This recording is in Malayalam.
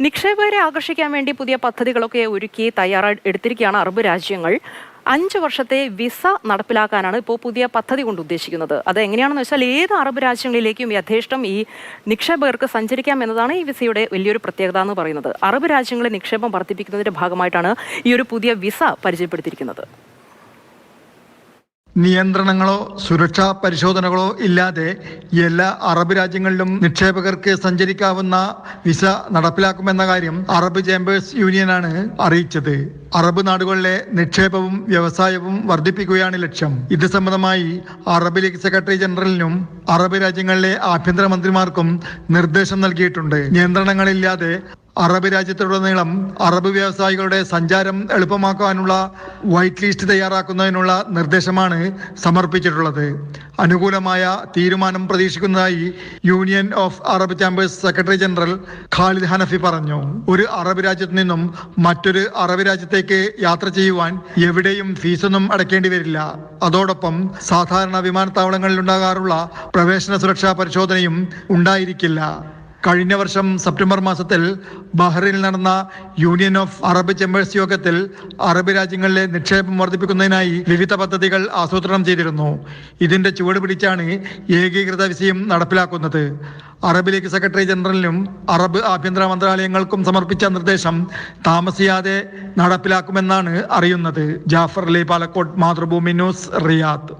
നിക്ഷേപകരെ ആകർഷിക്കാൻ വേണ്ടി പുതിയ പദ്ധതികളൊക്കെ ഒരുക്കി എടുത്തിരിക്കുകയാണ് അറബ് രാജ്യങ്ങൾ. 5 വർഷത്തെ വിസ നടപ്പിലാക്കാനാണ് ഇപ്പോൾ പുതിയ പദ്ധതി കൊണ്ട് ഉദ്ദേശിക്കുന്നത്. അത് എങ്ങനെയാണെന്ന് വെച്ചാൽ ഏത് അറബ് രാജ്യങ്ങളിലേക്കും യഥേഷ്ടം ഈ നിക്ഷേപകർക്ക് സഞ്ചരിക്കാം എന്നതാണ് ഈ വിസയുടെ വലിയൊരു പ്രത്യേകത എന്ന് പറയുന്നത്. അറബ് രാജ്യങ്ങളിൽ നിക്ഷേപം വർദ്ധിപ്പിക്കുന്നതിന്റെ ഭാഗമായിട്ടാണ് ഈ ഒരു പുതിയ വിസ പരിചയപ്പെടുത്തിയിരിക്കുന്നത്. നിയന്ത്രണങ്ങളോ സുരക്ഷാ പരിശോധനകളോ ഇല്ലാതെ എല്ലാ അറബ് രാജ്യങ്ങളിലും നിക്ഷേപകർക്ക് സഞ്ചരിക്കാവുന്ന വിസ നടപ്പിലാക്കുമെന്ന കാര്യം അറബ് ചേംബേഴ്സ് യൂണിയനാണ് അറിയിച്ചത്. അറബ് നാടുകളിലെ നിക്ഷേപവും വ്യവസായവും വർദ്ധിപ്പിക്കുകയാണ് ലക്ഷ്യം. ഇത് സംബന്ധമായി അറബ് ലീഗ് സെക്രട്ടറി ജനറലിനും അറബ് രാജ്യങ്ങളിലെ ആഭ്യന്തരമന്ത്രിമാർക്കും നിർദ്ദേശം നൽകിയിട്ടുണ്ട്. നിയന്ത്രണങ്ങളില്ലാതെ അറബ് രാജ്യത്തുടനീളം അറബ് വ്യവസായികളുടെ സഞ്ചാരം എളുപ്പമാക്കാനുള്ള വൈറ്റ് ലിസ്റ്റ് തയ്യാറാക്കുന്നതിനുള്ള നിർദ്ദേശമാണ് സമർപ്പിച്ചിട്ടുള്ളത്. അനുകൂലമായ തീരുമാനം പ്രതീക്ഷിക്കുന്നതായി union of Arab chambers secretary general Khalid Hanafi പറഞ്ഞു. ഒരു അറബ് രാജ്യത്തു നിന്നും മറ്റൊരു അറബ് രാജ്യത്തേക്ക് യാത്ര ചെയ്യുവാൻ എവിടെയും ഫീസൊന്നും അടയ്ക്കേണ്ടി വരില്ല. അതോടൊപ്പം സാധാരണ വിമാനത്താവളങ്ങളിൽ ഉണ്ടാകാറുള്ള പ്രവേശന സുരക്ഷാ പരിശോധനയും ഉണ്ടായിരിക്കില്ല. കഴിഞ്ഞ വർഷം സെപ്റ്റംബർ മാസത്തിൽ ബഹ്റൈനിൽ നടന്ന യൂണിയൻ ഓഫ് അറബ് ചേംബേഴ്സ് യോഗത്തിൽ അറബ് രാജ്യങ്ങളിലെ നിക്ഷേപം വർദ്ധിപ്പിക്കുന്നതിനായി വിവിധ പദ്ധതികൾ ആസൂത്രണം ചെയ്തിരുന്നു. ഇതിന്റെ ചുവട് പിടിച്ചാണ് ഏകീകൃത വിസയും നടപ്പിലാക്കുന്നത്. അറബ് ലീഗ് സെക്രട്ടറി ജനറലിനും അറബ് ആഭ്യന്തര മന്ത്രാലയങ്ങൾക്കും സമർപ്പിച്ച നിർദ്ദേശം താമസിയാതെ നടപ്പിലാക്കുമെന്നാണ് അറിയുന്നത്. Jafar Ali Palakkode, Mathrubhumi news, Riyadh.